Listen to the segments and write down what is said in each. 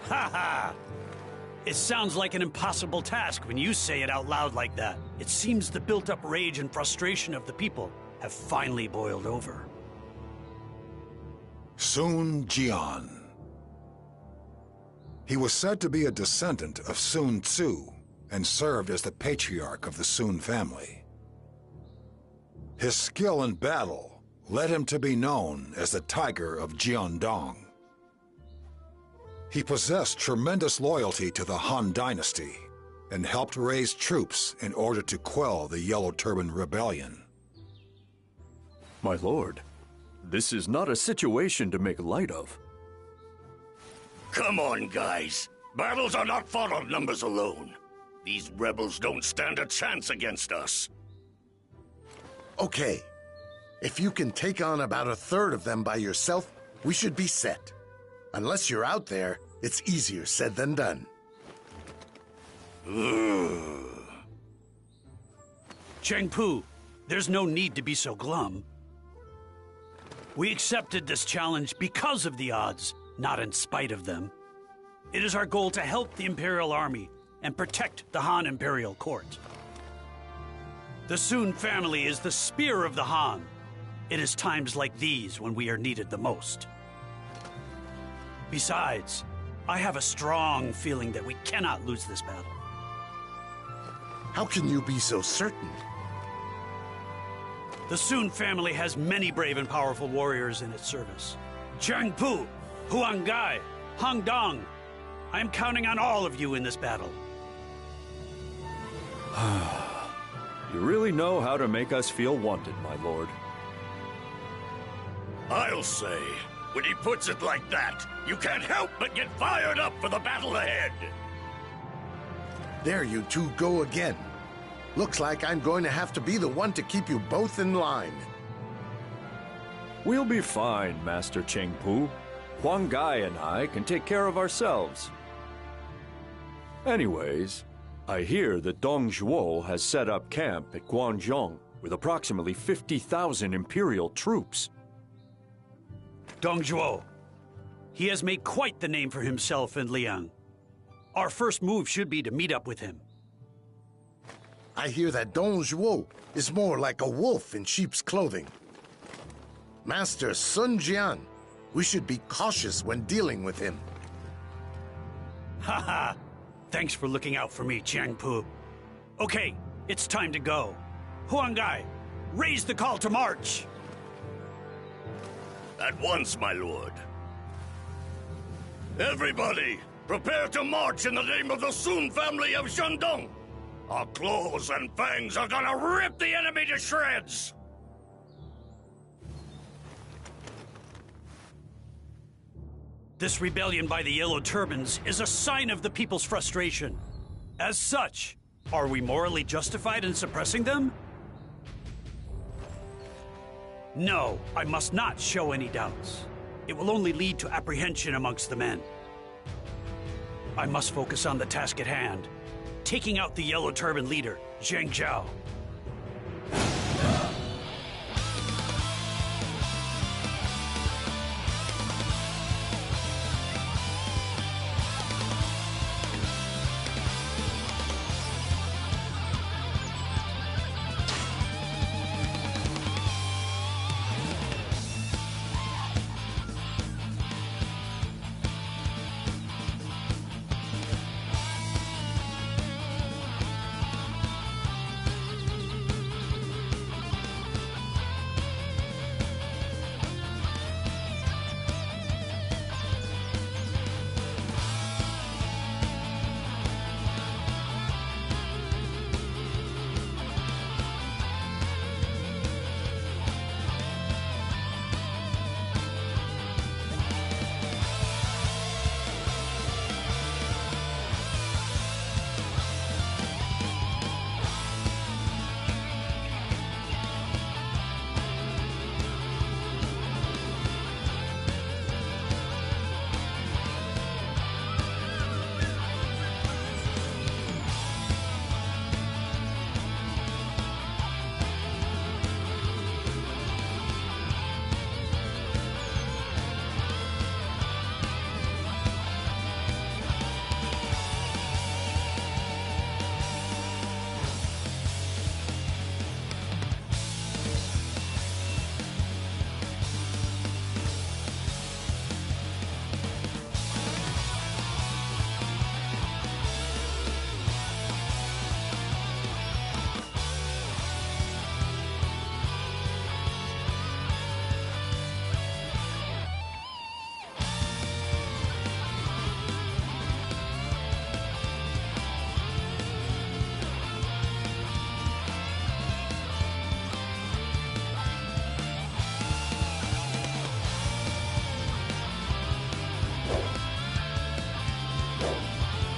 Ha ha! It sounds like an impossible task when you say it out loud like that. It seems the built-up rage and frustration of the people have finally boiled over. Sun Jian. He was said to be a descendant of Sun Tzu and served as the patriarch of the Sun family. His skill in battle led him to be known as the Tiger of Jiandong. He possessed tremendous loyalty to the Han Dynasty and helped raise troops in order to quell the Yellow Turban Rebellion. My lord, this is not a situation to make light of. Come on, guys. Battles are not fought on numbers alone. These rebels don't stand a chance against us. Okay. If you can take on about a third of them by yourself, we should be set. Unless you're out there, it's easier said than done. Chengpu, there's no need to be so glum. We accepted this challenge because of the odds, not in spite of them. It is our goal to help the Imperial Army and protect the Han Imperial Court. The Sun family is the spear of the Han. It is times like these when we are needed the most. Besides, I have a strong feeling that we cannot lose this battle. How can you be so certain? The Sun family has many brave and powerful warriors in its service. Changpu, Huang Gai, Hang Dong. I am counting on all of you in this battle. You really know how to make us feel wanted, my lord. I'll say, when he puts it like that, you can't help but get fired up for the battle ahead. There you two go again. Looks like I'm going to have to be the one to keep you both in line. We'll be fine, Master Chengpu. Huang Gai and I can take care of ourselves. Anyways, I hear that Dong Zhuo has set up camp at Guangzhong with approximately 50,000 Imperial troops. Dong Zhuo. He has made quite the name for himself in Liang. Our first move should be to meet up with him. I hear that Dong Zhuo is more like a wolf in sheep's clothing. Master Sun Jian, we should be cautious when dealing with him. Haha! Thanks for looking out for me, Changpu. Okay, it's time to go. Huang Gai, raise the call to march! At once, my lord. Everybody, prepare to march in the name of the Sun family of Shandong. Our claws and fangs are gonna rip the enemy to shreds! This rebellion by the Yellow Turbans is a sign of the people's frustration. As such, are we morally justified in suppressing them? No, I must not show any doubts. It will only lead to apprehension amongst the men. I must focus on the task at hand, taking out the Yellow Turban leader, Zheng Zhao.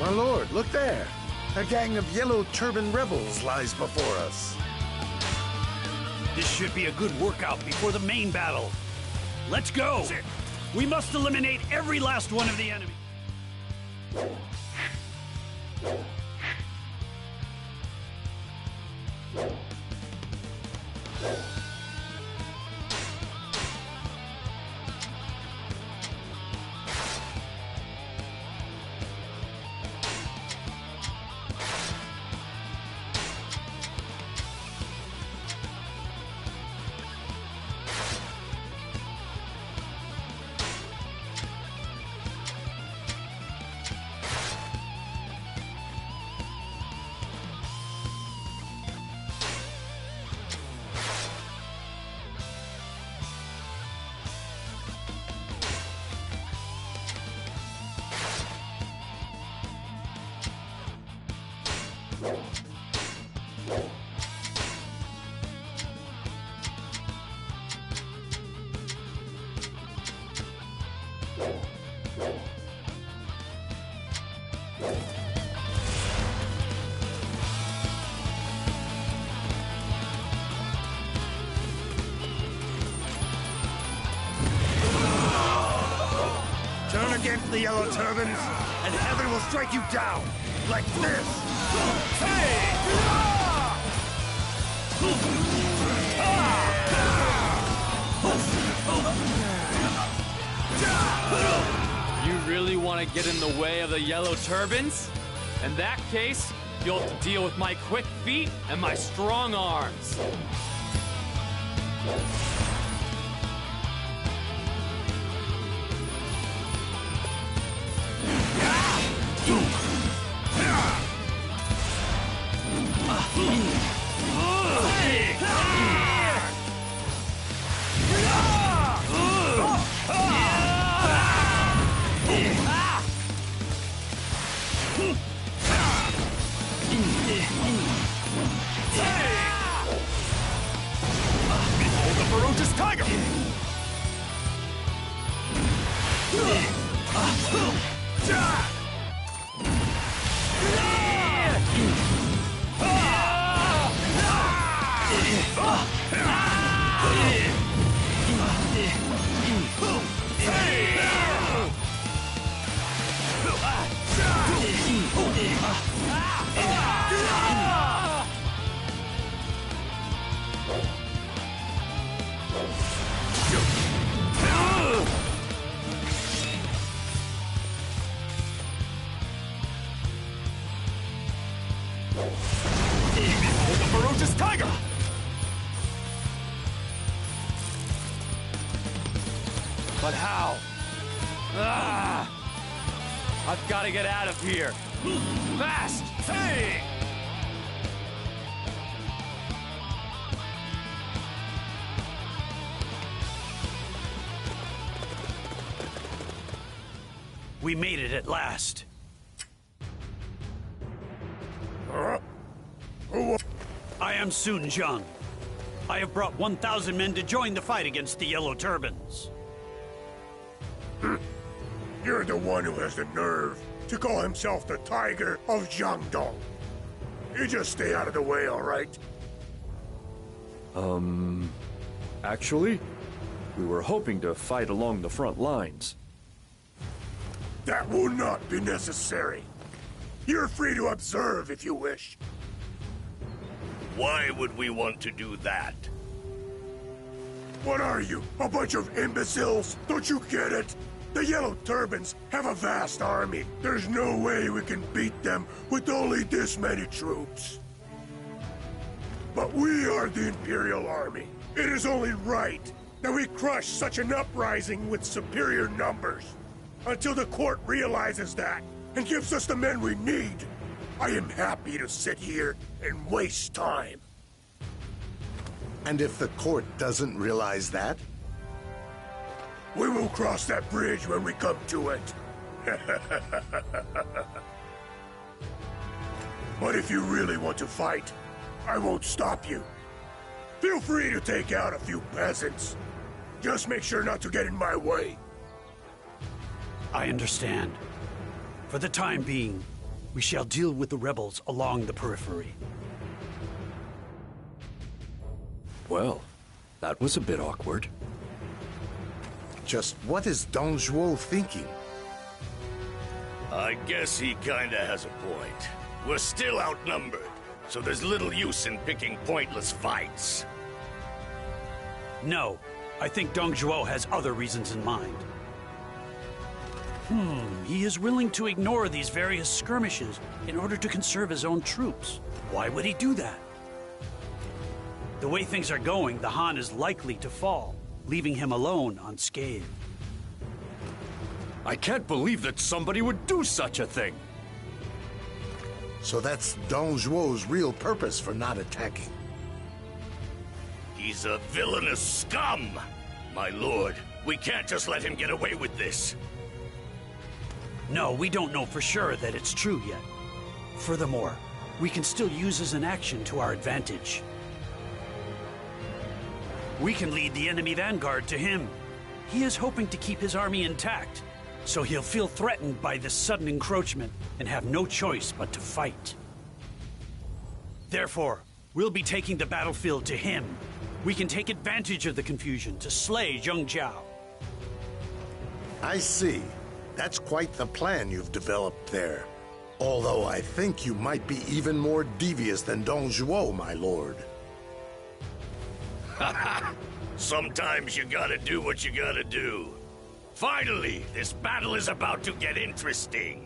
My lord, look there. A gang of yellow turban rebels lies before us. This should be a good workout before the main battle. Let's go! We must eliminate every last one of the enemy. Turn against the yellow turbans, and heaven will strike you down, like this! You really want to get in the way of the yellow turbans? In that case, you'll have to deal with my quick feet and my strong arms. Behold the ferocious tiger! Behold the ferocious tiger! But how? Ah! I've got to get out of here. Fast! Hey! We made it at last. I am Sun Jiang. I have brought 1,000 men to join the fight against the Yellow Turbans. You're the one who has the nerve to call himself the Tiger of Jiangdong. You just stay out of the way, all right? Actually, we were hoping to fight along the front lines. That will not be necessary. You're free to observe if you wish. Why would we want to do that? What are you, a bunch of imbeciles? Don't you get it? The Yellow Turbans have a vast army. There's no way we can beat them with only this many troops. But we are the Imperial Army. It is only right that we crush such an uprising with superior numbers. Until the court realizes that and gives us the men we need, I am happy to sit here and waste time. And if the court doesn't realize that? We will cross that bridge when we come to it. But if you really want to fight, I won't stop you. Feel free to take out a few peasants. Just make sure not to get in my way. I understand. For the time being, We shall deal with the rebels along the periphery. Well, that was a bit awkward. Just what is Dong Zhuo thinking? I guess he kinda has a point. We're still outnumbered, so there's little use in picking pointless fights. No, I think Dong Zhuo has other reasons in mind. He is willing to ignore these various skirmishes in order to conserve his own troops. Why would he do that? The way things are going, the Han is likely to fall, leaving him alone unscathed. I can't believe that somebody would do such a thing! So that's Dong Zhuo's real purpose for not attacking. He's a villainous scum! My lord, we can't just let him get away with this. No, we don't know for sure that it's true yet. Furthermore, we can still use his inaction to our advantage. We can lead the enemy vanguard to him. He is hoping to keep his army intact, so he'll feel threatened by this sudden encroachment and have no choice but to fight. Therefore, we'll be taking the battlefield to him. We can take advantage of the confusion to slay Zheng Jiao. I see. That's quite the plan you've developed there. Although I think you might be even more devious than Dong Zhuo, my lord. Sometimes you gotta do what you gotta do. Finally, this battle is about to get interesting.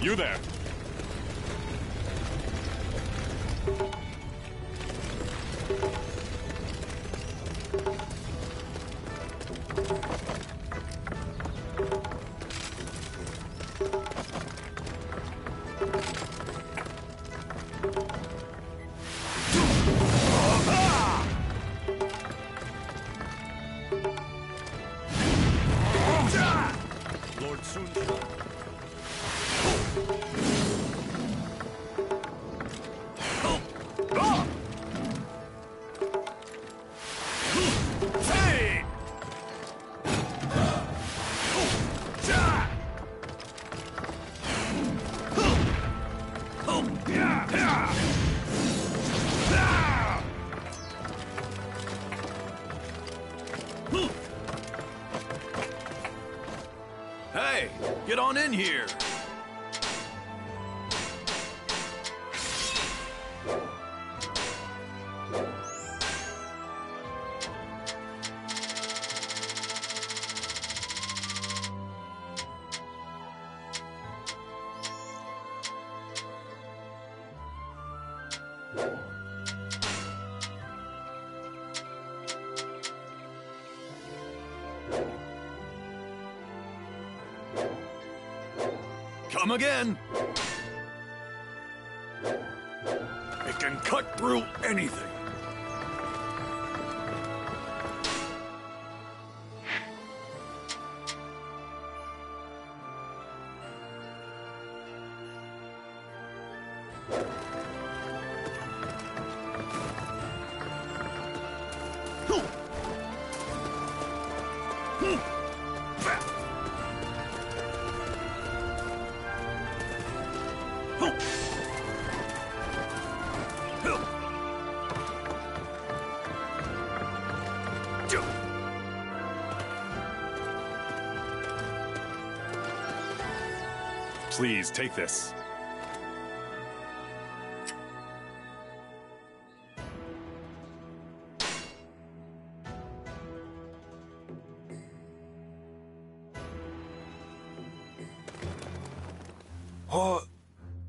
You there! Lord Sun. Hey, get on in here. Come again. It can cut through anything. Please take this.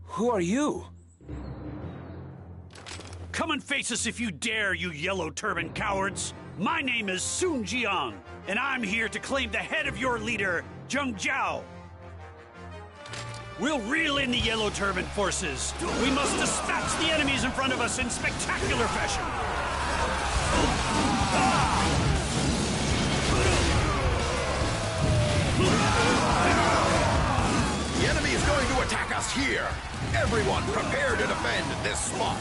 Who are you? Come and face us if you dare, you yellow turban cowards! My name is Sun Jiang, and I'm here to claim the head of your leader, Zheng Jiao! We'll reel in the yellow turban forces! We must dispatch the enemies in front of us in spectacular fashion! The enemy is going to attack us here. Everyone prepare to defend this spot.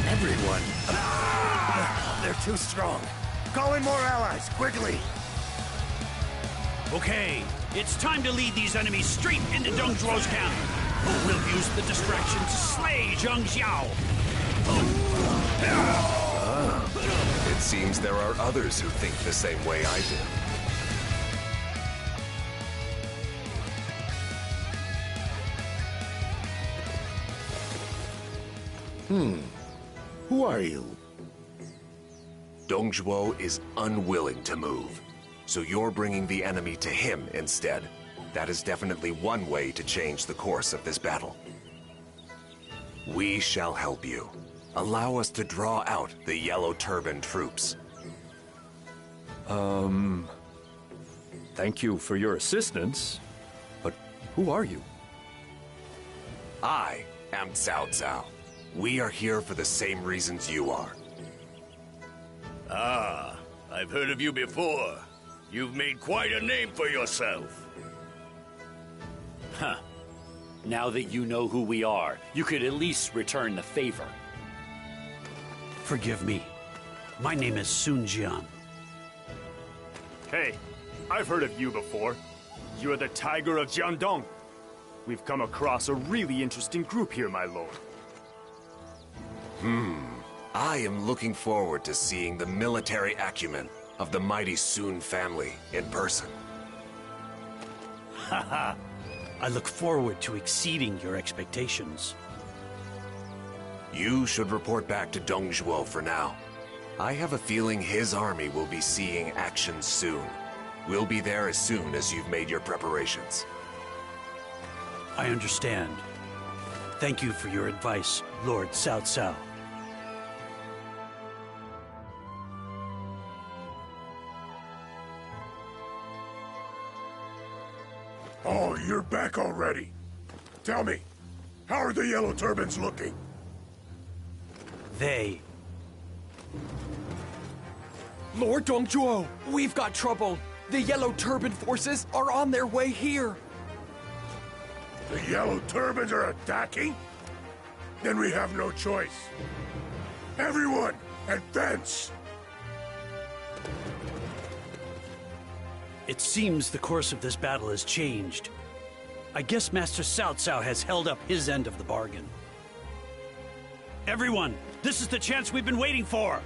Everyone. They're too strong. Call in more allies, quickly. Okay, it's time to lead these enemies straight into Deng Zhuo's camp. We'll use the distraction to slay Zheng Jiao. It seems there are others who think the same way I do. Who are you? Deng Zhuo is unwilling to move, so you're bringing the enemy to him instead. That is definitely one way to change the course of this battle. We shall help you. Allow us to draw out the Yellow Turban troops. Thank you for your assistance, but who are you? I am Cao Cao. We are here for the same reasons you are. Ah, I've heard of you before. You've made quite a name for yourself. Huh. Now that you know who we are, you could at least return the favor. Forgive me. My name is Sun Jiang. Hey, I've heard of you before. You're the Tiger of Jiandong. We've come across a really interesting group here, my lord. I am looking forward to seeing the military acumen of the mighty Sun family in person. Haha. I look forward to exceeding your expectations. You should report back to Dong Zhuo for now. I have a feeling his army will be seeing action soon. We'll be there as soon as you've made your preparations. I understand. Thank you for your advice, Lord Cao Cao. Oh, you're back already. Tell me, how are the Yellow Turbans looking? They... Lord Dongzhuo, we've got trouble. The Yellow Turban forces are on their way here. The Yellow Turbans are attacking? Then we have no choice. Everyone, advance! It seems the course of this battle has changed. I guess Master Cao Cao has held up his end of the bargain. Everyone, this is the chance we've been waiting for!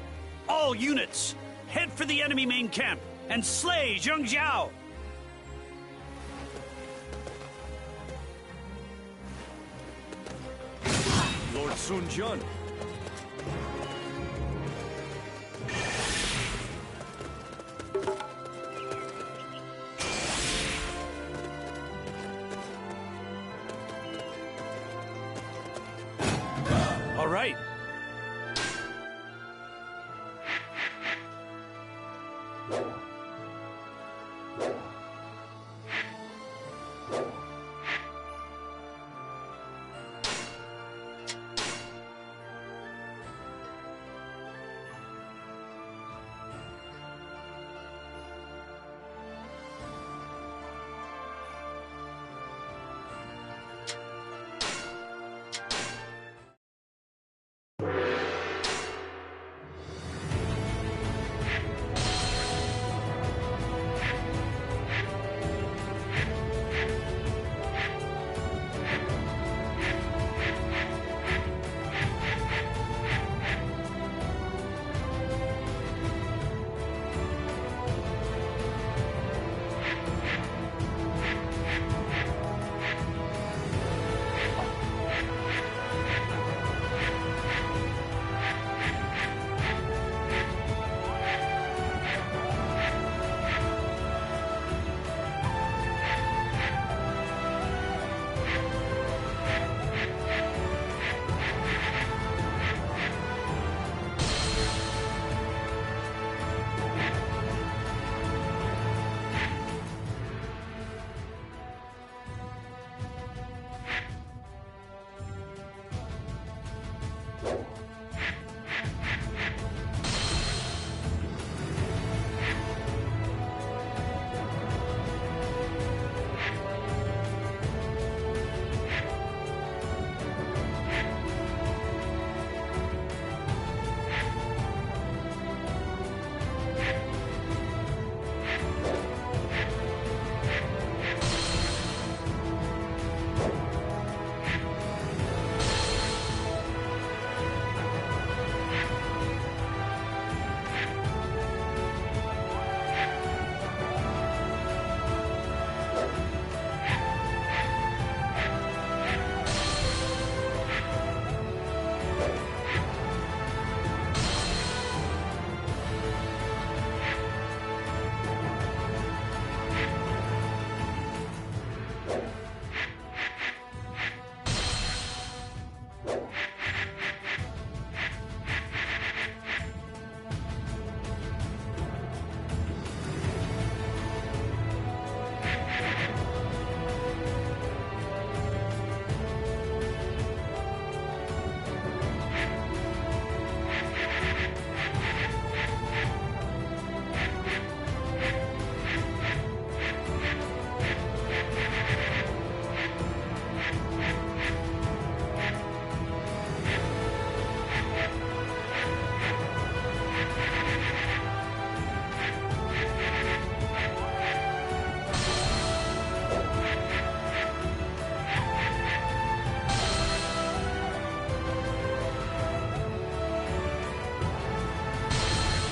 All units, head for the enemy main camp and slay Zheng Jiao! Lord Sun Jian. All right.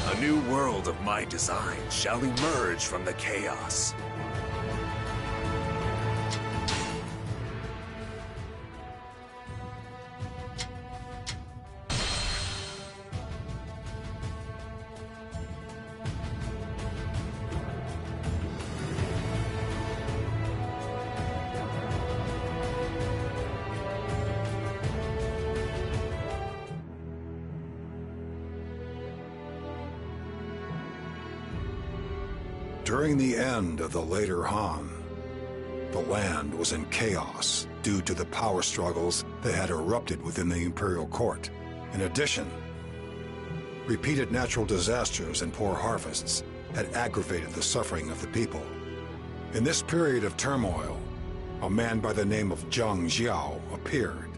A new world of my design shall emerge from the chaos. During the end of the later Han, the land was in chaos due to the power struggles that had erupted within the imperial court. In addition, repeated natural disasters and poor harvests had aggravated the suffering of the people. In this period of turmoil, a man by the name of Zhang Jiao appeared.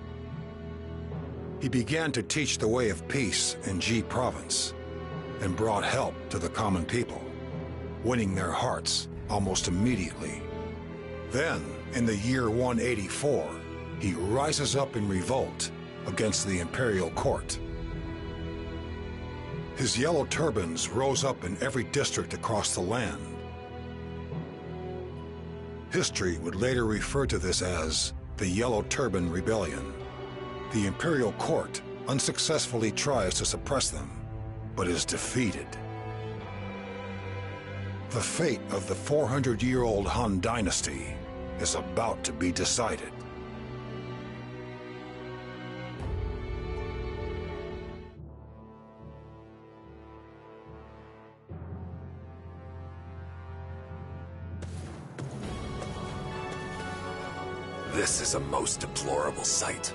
He began to teach the way of peace in Ji province and brought help to the common people, winning their hearts almost immediately. Then, in the year 184, he rises up in revolt against the imperial court. His yellow turbans rose up in every district across the land. History would later refer to this as the Yellow Turban Rebellion. The imperial court unsuccessfully tries to suppress them, but is defeated. The fate of the 400-year-old Han Dynasty is about to be decided. This is a most deplorable sight.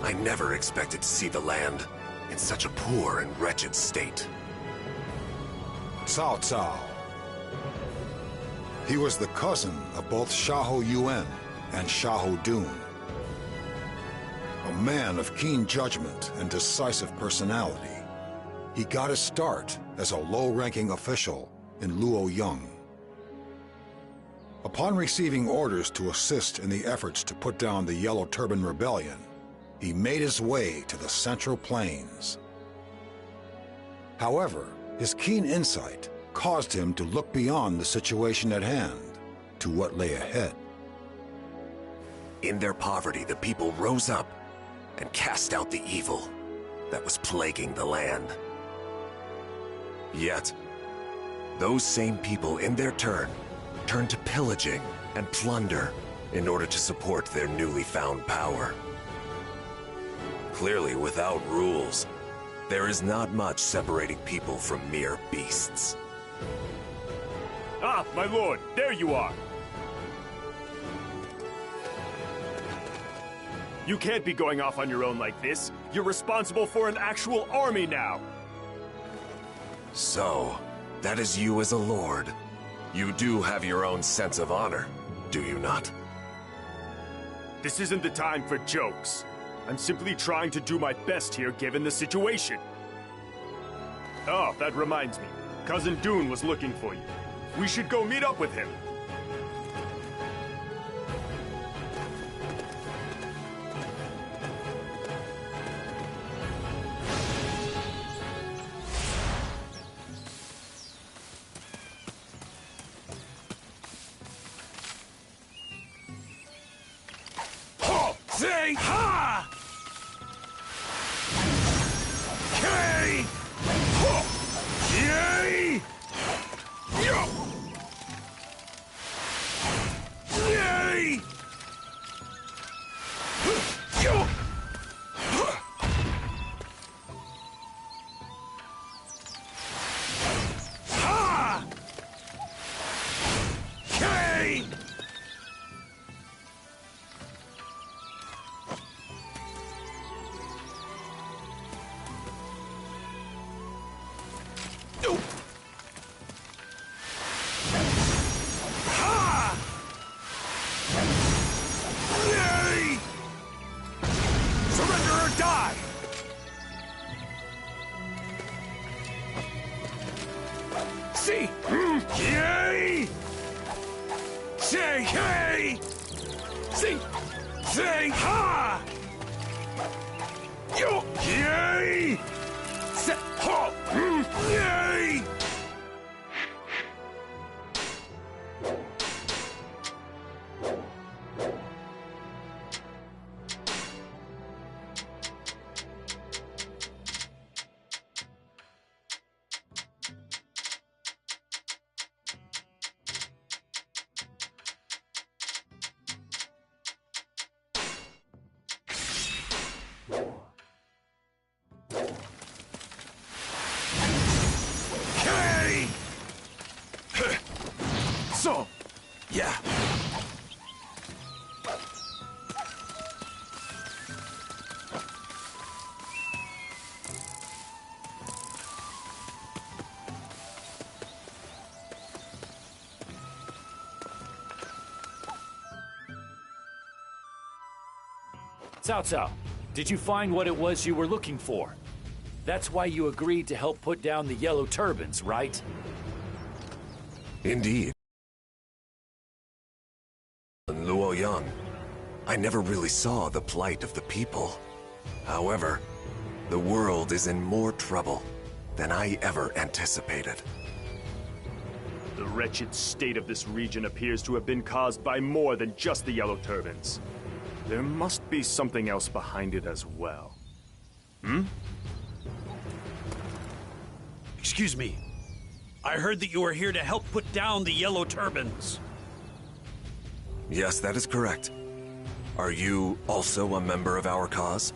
I never expected to see the land in such a poor and wretched state. Cao Cao. He was the cousin of both Xiahou Yuan and Xiahou Dun. A man of keen judgment and decisive personality, he got his start as a low-ranking official in Luoyang. Upon receiving orders to assist in the efforts to put down the Yellow Turban Rebellion, he made his way to the Central Plains. However, his keen insight caused him to look beyond the situation at hand to what lay ahead. In their poverty, the people rose up and cast out the evil that was plaguing the land. Yet, those same people, in their turn, turned to pillaging and plunder in order to support their newly found power. Clearly, without rules, there is not much separating people from mere beasts. Ah, my lord, there you are! You can't be going off on your own like this. You're responsible for an actual army now! So, that is you as a lord. You do have your own sense of honor, do you not? This isn't the time for jokes. I'm simply trying to do my best here given the situation. Oh, that reminds me. Cousin Dune was looking for you. We should go meet up with him. Say ha! K! Yay! Yo! Yay! Yo! Ha! K! See! Yay! Say hey! See! Say ha! Yo! Yay! Say ha! Yay! Cao Cao, did you find what it was you were looking for? That's why you agreed to help put down the Yellow Turbans, right? Indeed. In Luoyang, I never really saw the plight of the people. However, the world is in more trouble than I ever anticipated. The wretched state of this region appears to have been caused by more than just the Yellow Turbans. There must be something else behind it as well. Excuse me. I heard that you were here to help put down the Yellow Turbans. Yes, that is correct. Are you also a member of our cause?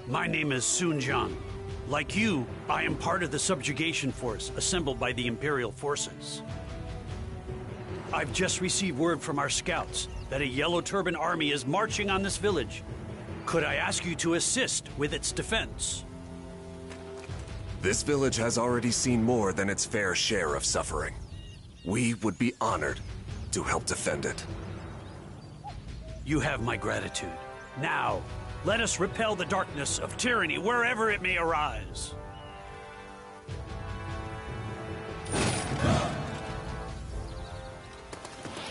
My name is Sun Jian. Like you, I am part of the subjugation force assembled by the Imperial forces. I've just received word from our scouts that a Yellow Turban army is marching on this village. Could I ask you to assist with its defense? This village has already seen more than its fair share of suffering. We would be honored to help defend it. You have my gratitude. Now, let us repel the darkness of tyranny wherever it may arise.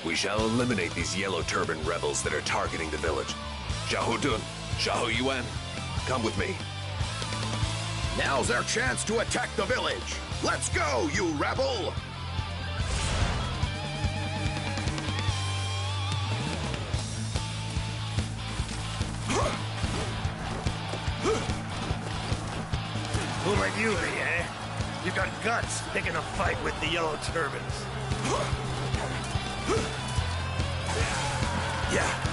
We shall eliminate these Yellow Turban rebels that are targeting the village. Xiahou Dun, Xiahou Yuan, come with me. Now's our chance to attack the village. Let's go, you rebel! Who are you, eh? You got guts picking a fight with the Yellow Turbans. Yeah.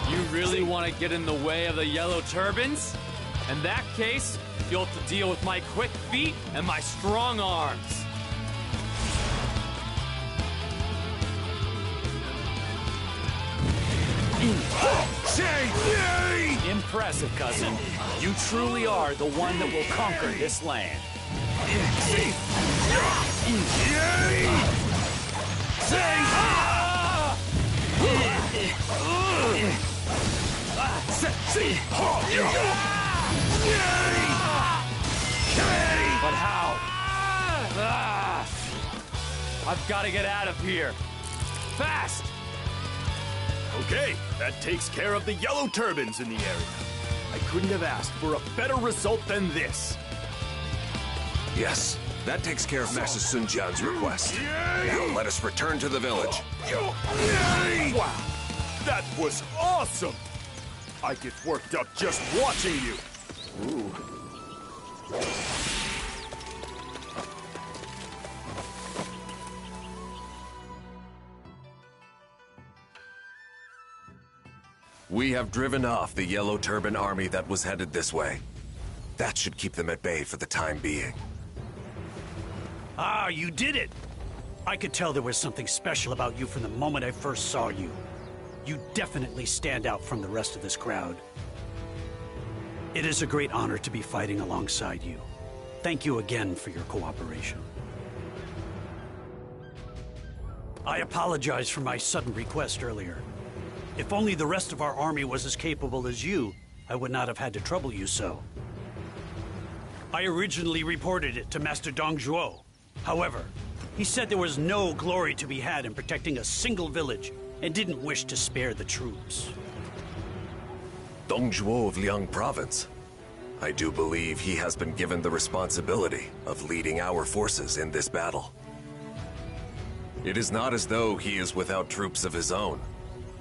You really want to get in the way of the Yellow Turbans? In that case, you'll have to deal with my quick feet and my strong arms. Impressive, cousin. You truly are the one that will conquer this land. But how? I've got to get out of here. Fast! Okay, that takes care of the Yellow Turbans in the area. I couldn't have asked for a better result than this. Yes, that takes care of Master Sun Jian's request. Now let us return to the village. Wow, that was awesome! I get worked up just watching you. Ooh. We have driven off the Yellow Turban army that was headed this way. That should keep them at bay for the time being. Ah, you did it! I could tell there was something special about you from the moment I first saw you. You definitely stand out from the rest of this crowd. It is a great honor to be fighting alongside you. Thank you again for your cooperation. I apologize for my sudden request earlier. If only the rest of our army was as capable as you, I would not have had to trouble you so. I originally reported it to Master Dong Zhuo. However, he said there was no glory to be had in protecting a single village and didn't wish to spare the troops. Dong Zhuo of Liang Province. I do believe he has been given the responsibility of leading our forces in this battle. It is not as though he is without troops of his own.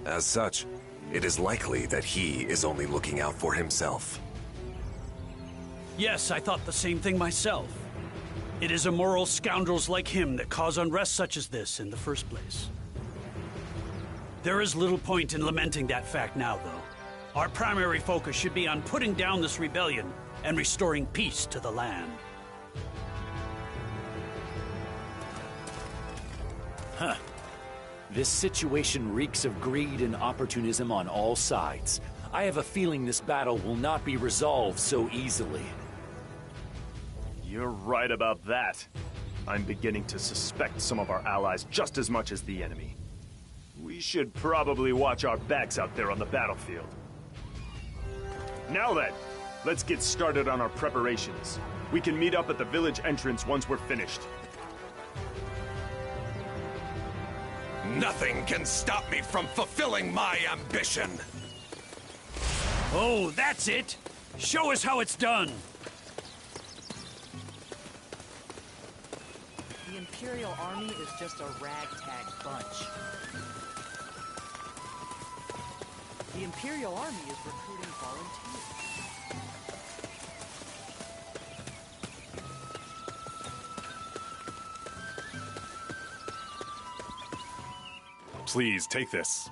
As such, it is likely that he is only looking out for himself. Yes, I thought the same thing myself. It is immoral scoundrels like him that cause unrest such as this in the first place. There is little point in lamenting that fact now, though. Our primary focus should be on putting down this rebellion and restoring peace to the land. Huh. This situation reeks of greed and opportunism on all sides. I have a feeling this battle will not be resolved so easily. You're right about that. I'm beginning to suspect some of our allies just as much as the enemy. We should probably watch our backs out there on the battlefield. Now then, let's get started on our preparations. We can meet up at the village entrance once we're finished. Nothing can stop me from fulfilling my ambition! Oh, that's it! Show us how it's done! The Imperial Army is just a ragtag bunch. The Imperial Army is recruiting volunteers. Please, take this.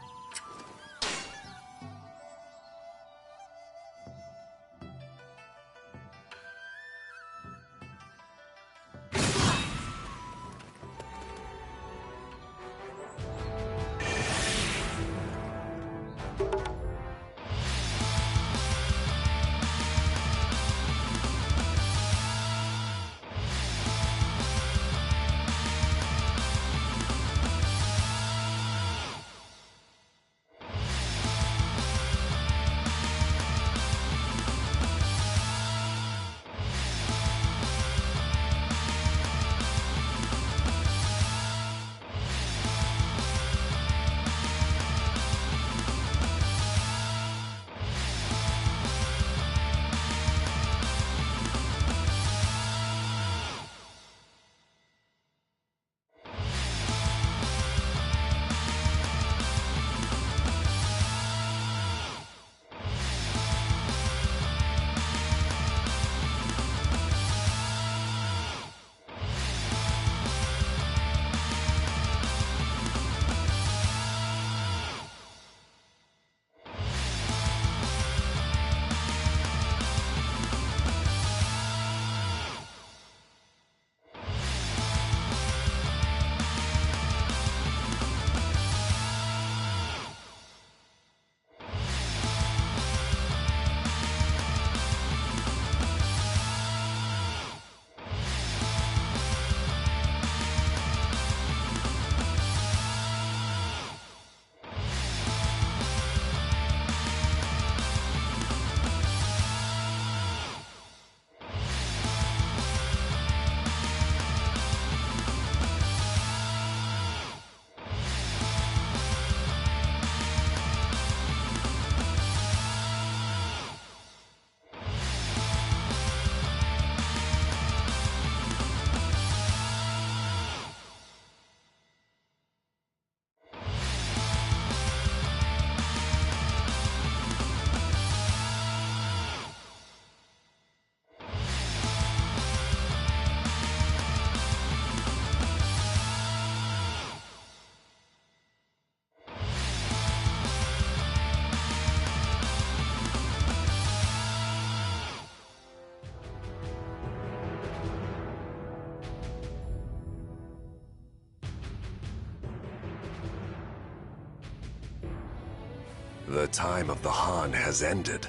The time of the Han has ended.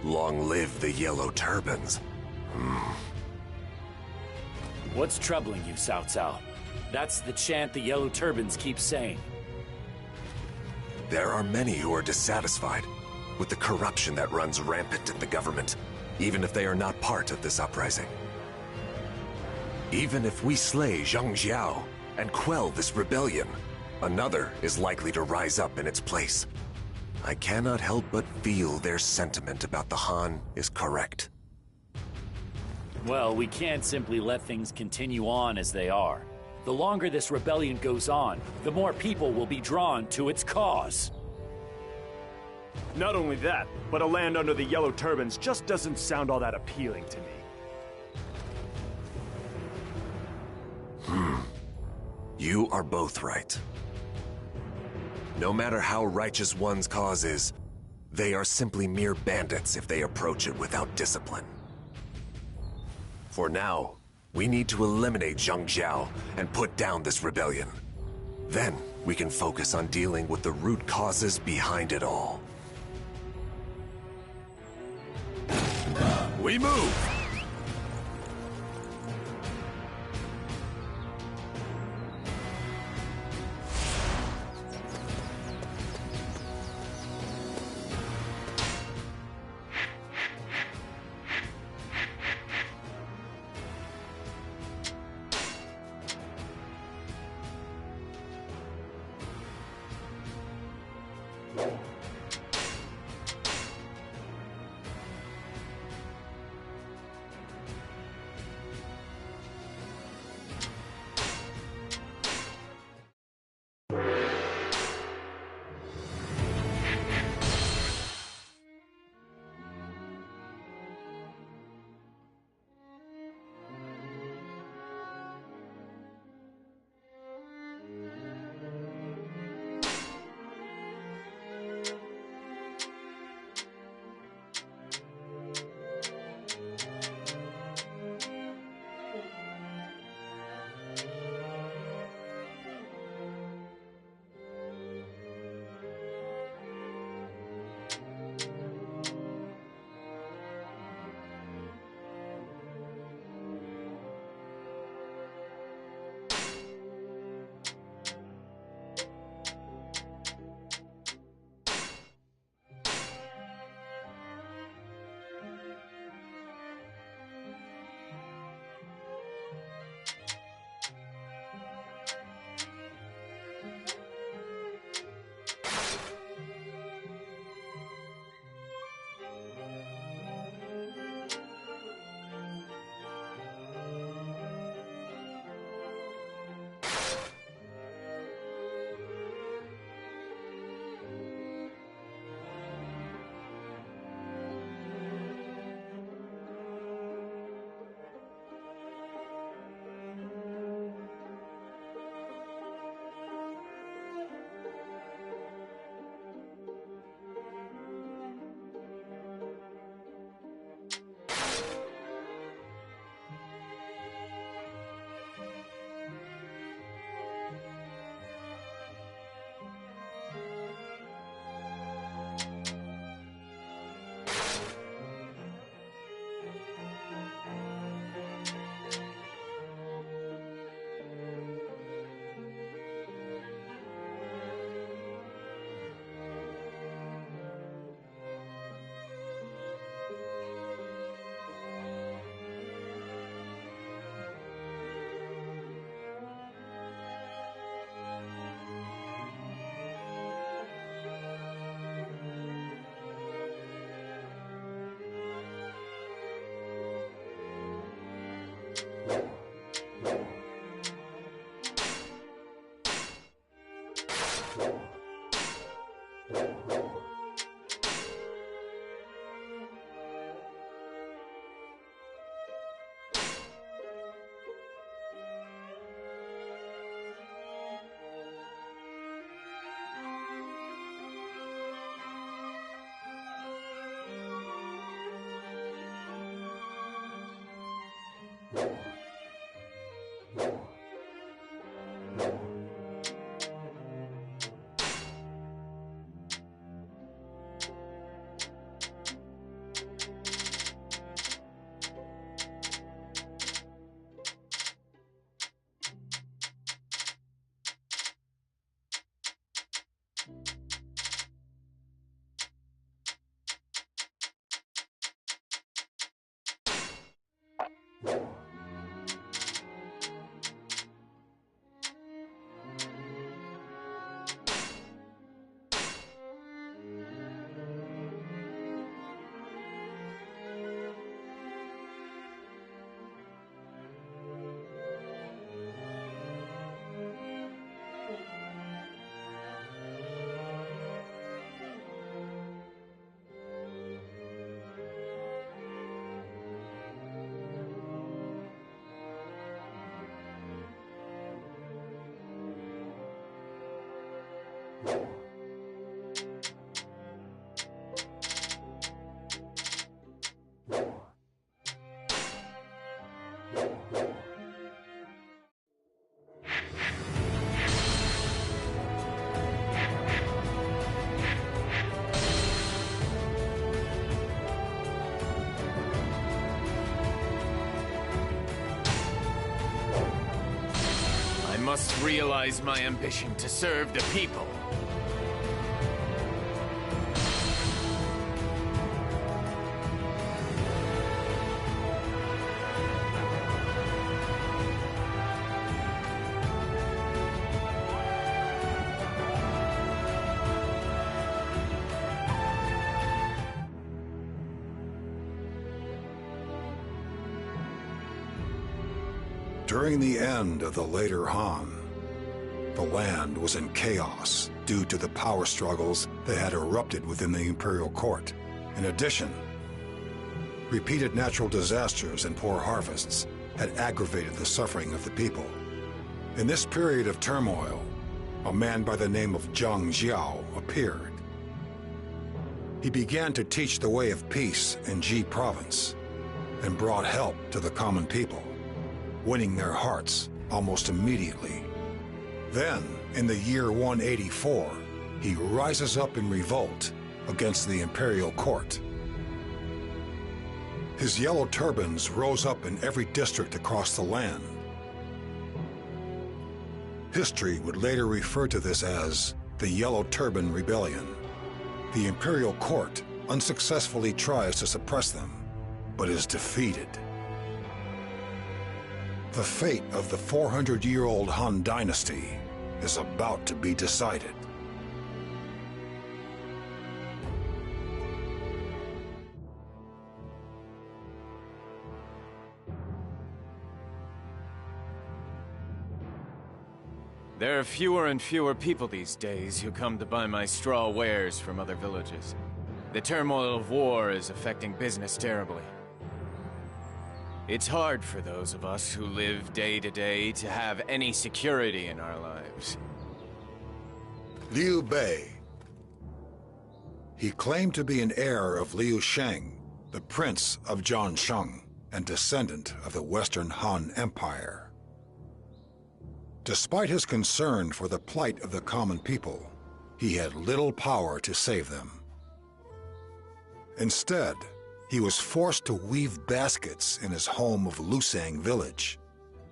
Long live the Yellow Turbans. What's troubling you, Cao Cao? That's the chant the Yellow Turbans keep saying. There are many who are dissatisfied with the corruption that runs rampant in the government, even if they are not part of this uprising. Even if we slay Zhang Jiao and quell this rebellion, another is likely to rise up in its place. I cannot help but feel their sentiment about the Han is correct. Well, we can't simply let things continue on as they are. The longer this rebellion goes on, the more people will be drawn to its cause. Not only that, but a land under the Yellow Turbans just doesn't sound all that appealing to me. You are both right. No matter how righteous one's cause is, they are simply mere bandits if they approach it without discipline. For now, we need to eliminate Zheng Jiao and put down this rebellion. Then, we can focus on dealing with the root causes behind it all. We move! must realize my ambition to serve the people. During the end of the later Han, the land was in chaos due to the power struggles that had erupted within the imperial court. In addition, repeated natural disasters and poor harvests had aggravated the suffering of the people. In this period of turmoil, a man by the name of Zhang Jiao appeared. He began to teach the way of peace in Ji province and brought help to the common people, winning their hearts almost immediately. Then, in the year 184, he rises up in revolt against the imperial court. His yellow turbans rose up in every district across the land. History would later refer to this as the Yellow Turban Rebellion. The imperial court unsuccessfully tries to suppress them, but is defeated. The fate of the 400-year-old Han Dynasty is about to be decided. There are fewer and fewer people these days who come to buy my straw wares from other villages. The turmoil of war is affecting business terribly. It's hard for those of us who live day to day to have any security in our lives. Liu Bei. He claimed to be an heir of Liu Sheng, the prince of Zhangsheng and descendant of the Western Han Empire. Despite his concern for the plight of the common people, he had little power to save them. Instead, he was forced to weave baskets in his home of Lusang village,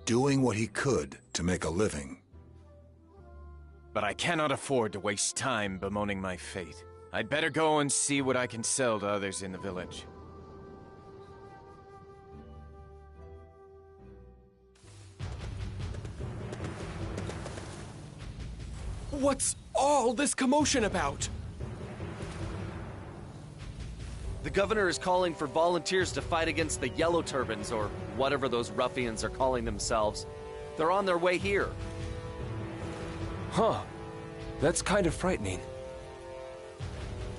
doing what he could to make a living. But I cannot afford to waste time bemoaning my fate. I'd better go and see what I can sell to others in the village. What's all this commotion about? The governor is calling for volunteers to fight against the Yellow Turbans, or whatever those ruffians are calling themselves. They're on their way here. Huh. That's kind of frightening.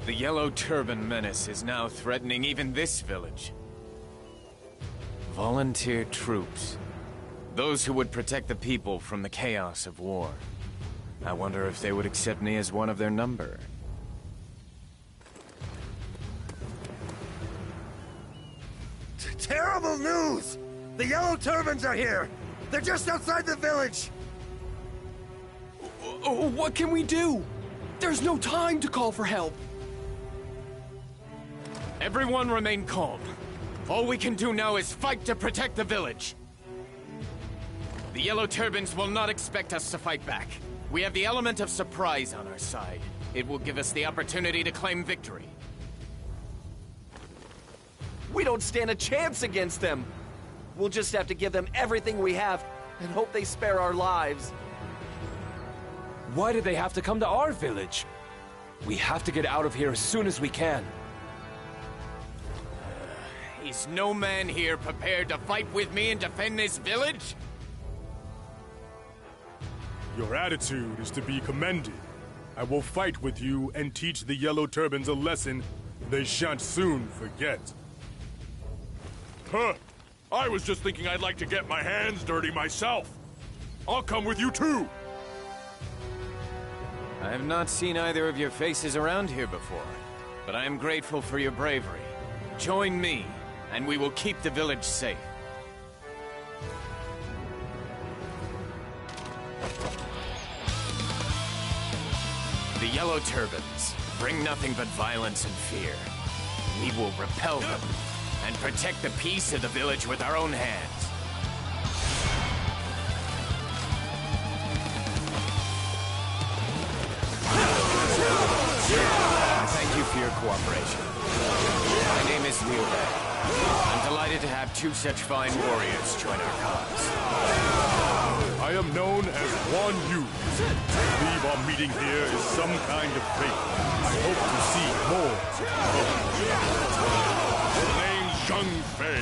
The Yellow Turban menace is now threatening even this village. Volunteer troops. Those who would protect the people from the chaos of war. I wonder if they would accept me as one of their number. Terrible news! The Yellow Turbans are here! They're just outside the village! What can we do? There's no time to call for help. Everyone remain calm. All we can do now is fight to protect the village. The Yellow Turbans will not expect us to fight back. We have the element of surprise on our side. It will give us the opportunity to claim victory. We don't stand a chance against them. We'll just have to give them everything we have and hope they spare our lives. Why do they have to come to our village? We have to get out of here as soon as we can. Is no man here prepared to fight with me and defend this village? Your attitude is to be commended. I will fight with you and teach the Yellow Turbans a lesson they shan't soon forget. Huh. I was just thinking I'd like to get my hands dirty myself. I'll come with you too. I have not seen either of your faces around here before, but I am grateful for your bravery. Join me, and we will keep the village safe. The Yellow Turbans bring nothing but violence and fear. We will repel them and protect the peace of the village with our own hands. cooperation. My name is Liu Bei. I'm delighted to have two such fine warriors join our cause. I am known as Guan Yu. I believe our meeting here is some kind of fate. I hope to see more of you. The name's Zhang Fei.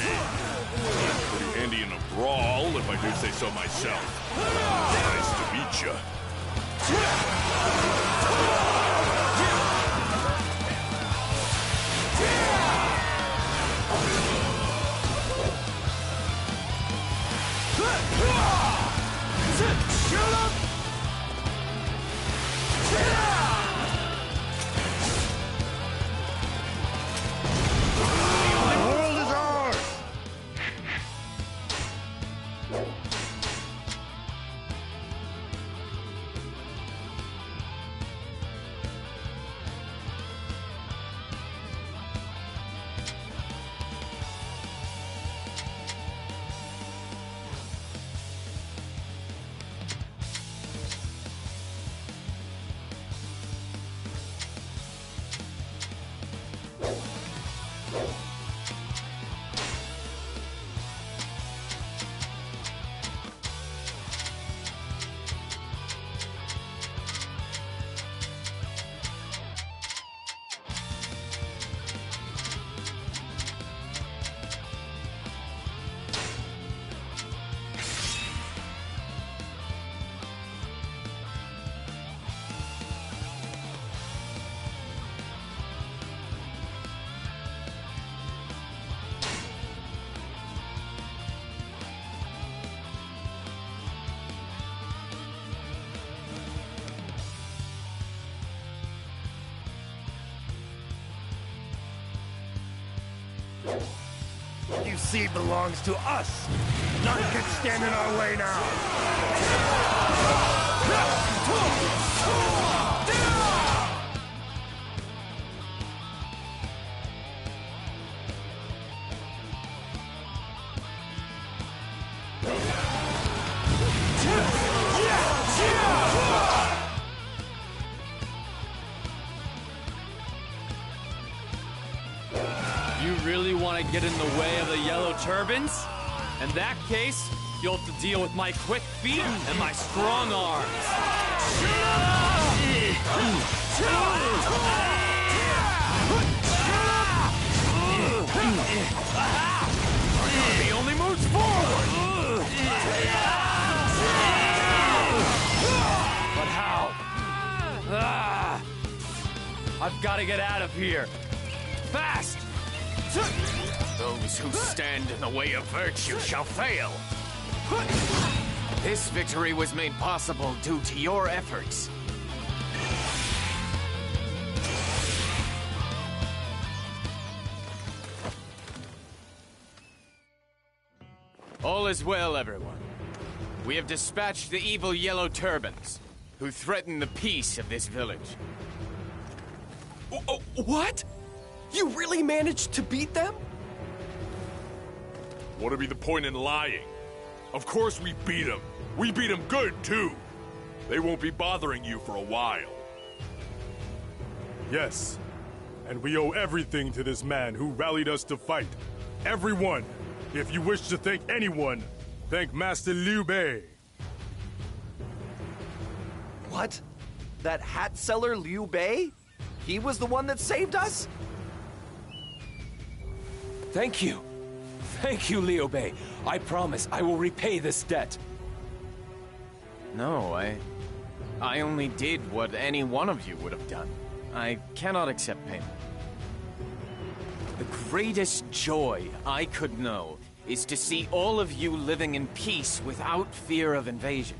Pretty handy in a brawl, if I do say so myself. Nice to meet you. Shoot him! The world is ours! What you see belongs to us. None can stand in our way now. You really want to get in the way of the Yellow Turbans? In that case, you'll have to deal with my quick feet and my strong arms. He only moves forward! But how? I've got to get out of here. Fast! Those who stand in the way of virtue shall fail. This victory was made possible due to your efforts. All is well, everyone. We have dispatched the evil Yellow Turbans, who threaten the peace of this village. What? You really managed to beat them? What'd be the point in lying? Of course we beat them. We beat them good, too. They won't be bothering you for a while. Yes, and we owe everything to this man who rallied us to fight. Everyone! If you wish to thank anyone, thank Master Liu Bei. What? That hat seller Liu Bei? He was the one that saved us? Thank you. Thank you, Liu Bei. I promise I will repay this debt. No, I only did what any one of you would have done. I cannot accept payment. The greatest joy I could know is to see all of you living in peace without fear of invasion.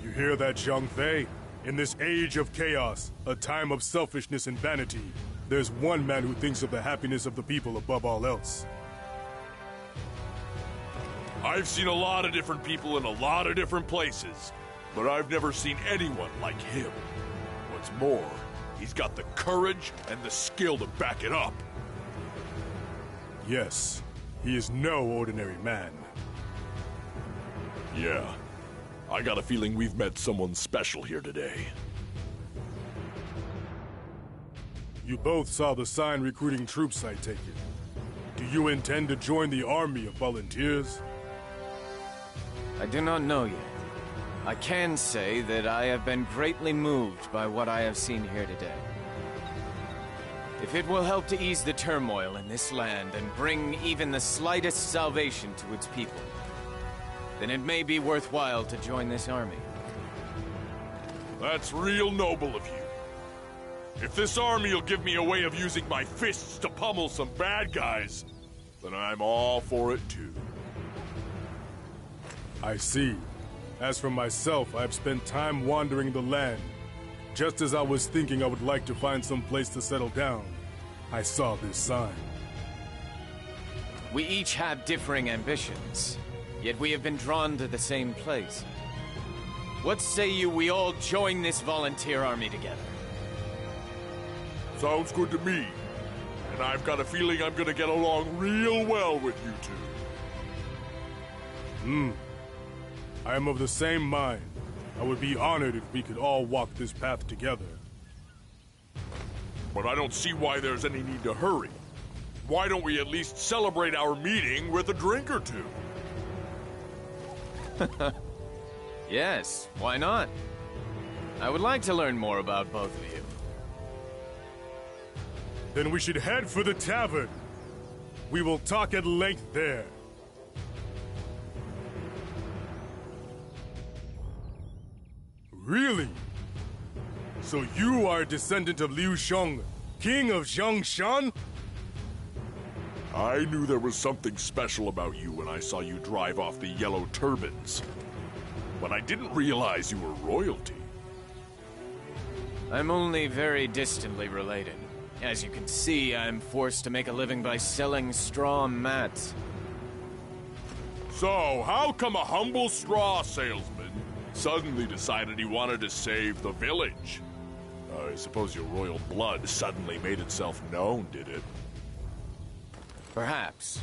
You hear that, Zhang Fei? In this age of chaos, a time of selfishness and vanity, there's one man who thinks of the happiness of the people above all else. I've seen a lot of different people in a lot of different places, but I've never seen anyone like him. What's more, he's got the courage and the skill to back it up. Yes, he is no ordinary man. Yeah, I got a feeling we've met someone special here today. You both saw the sign recruiting troops, I take it. Do you intend to join the army of volunteers? I do not know yet. I can say that I have been greatly moved by what I have seen here today. If it will help to ease the turmoil in this land and bring even the slightest salvation to its people, then it may be worthwhile to join this army. That's real noble of you. If this army will give me a way of using my fists to pummel some bad guys, then I'm all for it too. I see. As for myself, I've spent time wandering the land. Just as I was thinking I would like to find some place to settle down, I saw this sign. We each have differing ambitions, yet we have been drawn to the same place. What say you we all join this volunteer army together? Sounds good to me. And I've got a feeling I'm gonna get along real well with you two. I am of the same mind. I would be honored if we could all walk this path together. But I don't see why there's any need to hurry. Why don't we at least celebrate our meeting with a drink or two? Yes, why not? I would like to learn more about both of you. Then we should head for the tavern. We will talk at length there. Really? So you are a descendant of Liu Shong, king of Zhongshan? I knew there was something special about you when I saw you drive off the yellow turbans. But I didn't realize you were royalty. I'm only very distantly related. As you can see, I'm forced to make a living by selling straw mats. So, how come a humble straw salesman suddenly decided he wanted to save the village? I suppose your royal blood suddenly made itself known, did it? Perhaps.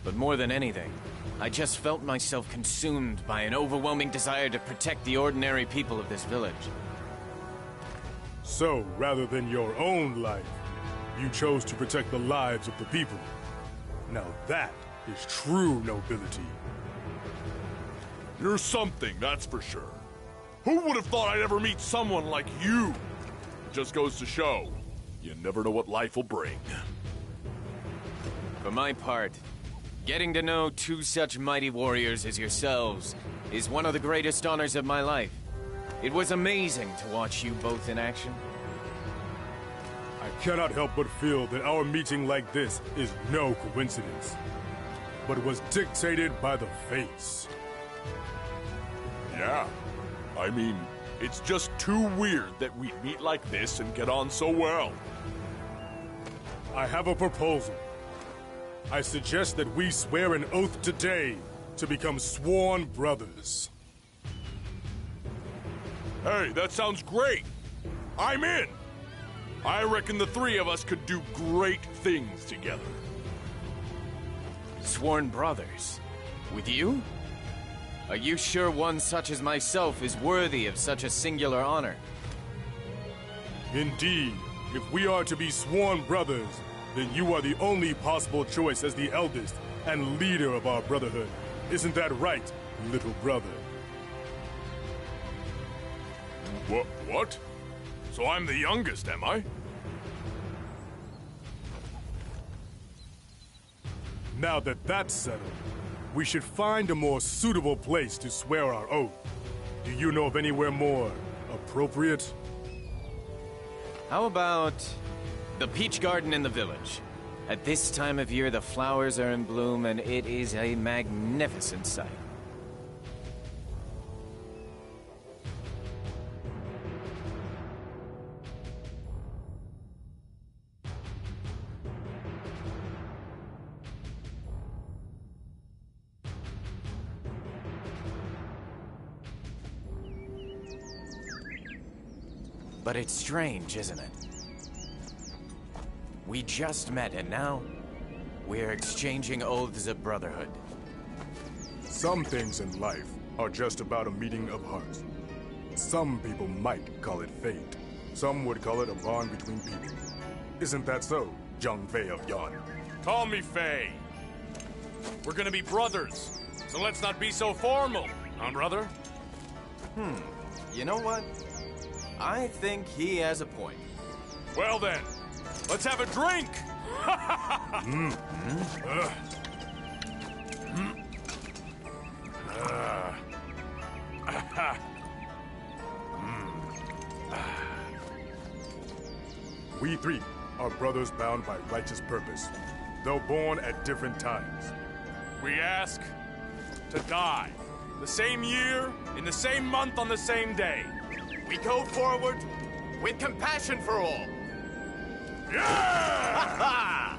But more than anything, I just felt myself consumed by an overwhelming desire to protect the ordinary people of this village. So, rather than your own life, you chose to protect the lives of the people. Now that is true nobility. You're something, that's for sure. Who would have thought I'd ever meet someone like you? It just goes to show, you never know what life will bring. For my part, getting to know two such mighty warriors as yourselves is one of the greatest honors of my life. It was amazing to watch you both in action. I cannot help but feel that our meeting like this is no coincidence, but was dictated by the fates. Yeah. I mean, it's just too weird that we meet like this and get on so well. I have a proposal. I suggest that we swear an oath today to become sworn brothers. Hey, that sounds great. I'm in. I reckon the three of us could do great things together. Sworn brothers? With you? Are you sure one such as myself is worthy of such a singular honor? Indeed. If we are to be sworn brothers, then you are the only possible choice as the eldest and leader of our brotherhood. Isn't that right, little brother? What? So I'm the youngest, am I? Now that that's settled, we should find a more suitable place to swear our oath. Do you know of anywhere more appropriate? How about the peach garden in the village? At this time of year, the flowers are in bloom, and it is a magnificent sight. But it's strange, isn't it? We just met, and now we're exchanging oaths of brotherhood. Some things in life are just about a meeting of hearts. Some people might call it fate. Some would call it a bond between people. Isn't that so, Jung Fei of Yon? Call me Fei. We're gonna be brothers, so let's not be so formal, huh, brother? You know what? I think he has a point. Well then, let's have a drink! We three are brothers bound by righteous purpose, though born at different times. We ask to die. The same year, in the same month, on the same day. We go forward with compassion for all. Yeah!